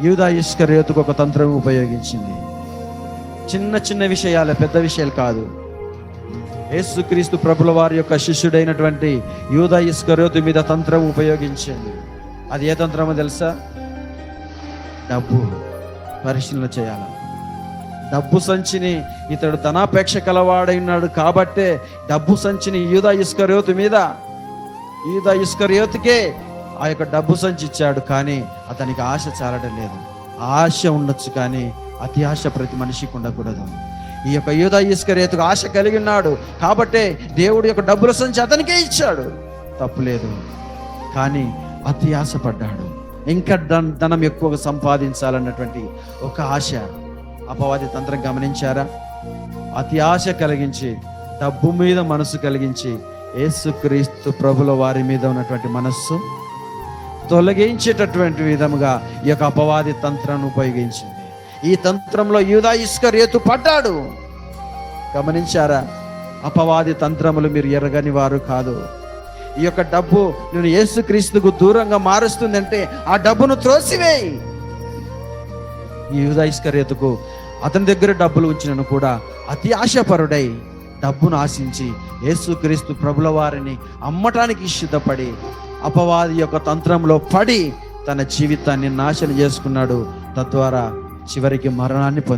యూదా ఇస్కరియోతుకు ఒక తంత్రం ఉపయోగించింది. చిన్న చిన్న విషయాలే, పెద్ద విషయాలు కాదు. యేసుక్రీస్తు ప్రభుల వారి యొక్క శిష్యుడైనటువంటి యూదా ఇస్కరియోతు మీద తంత్రం ఉపయోగించింది. అది ఏ తంత్రమో తెలుసా? డబ్బు పరిశీలన చేయాలి. డబ్బు సంచిని, ఇతడు ధనాపేక్ష కలవాడై ఉన్నాడు కాబట్టే డబ్బు సంచిని యూదా ఇస్కరియోతుకే ఆ యొక్క డబ్బు సంచి ఇచ్చాడు. కానీ అతనికి ఆశ చాలడం లేదు. ఆశ ఉండొచ్చు కానీ అతి ఆశ ప్రతి మనిషికి ఉండకూడదు. ఈ యొక్క యూదా ఇస్కరియోతుకు ఆశ కలిగి ఉన్నాడు కాబట్టే దేవుడు యొక్క డబ్బుల సంచి అతనికే ఇచ్చాడు, తప్పులేదు. కానీ అతి ఆశపడ్డాడు, ఇంకా ధనం ఎక్కువగా సంపాదించాలన్నటువంటి ఒక ఆశ. అపవాది తంత్రం గమనించారా? అతి ఆశ కలిగించి, డబ్బు మీద మనసు కలిగించి యేసుక్రీస్తు ప్రభుల వారి మీద ఉన్నటువంటి మనస్సు తొలగించేటటువంటి విధముగా ఈ యొక్క అపవాది తంత్రాన్ని ఉపయోగించింది. ఈ తంత్రంలో యూదా ఇస్కరియోతు పడ్డాడు. గమనించారా? అపవాది తంత్రములు మీరు ఎరగని వారు కాదు. ఈ యొక్క డబ్బు నేను యేసుక్రీస్తుకు దూరంగా మారుస్తుందంటే ఆ డబ్బును త్రోసివేయి. ఈ యూదా ఇస్కరియోతుకు అతని దగ్గర డబ్బులు ఉంచినను కూడా అతి ఆశపరుడై డబ్బును ఆశించి యేసుక్రీస్తు ప్రభుల వారిని అమ్మటానికి సిద్ధపడి అపవాది యొక్క తంత్రంలో పడి తన జీవితాన్ని నాశనం చేసుకున్నాడు. తద్వారా చివరికి మరణాన్ని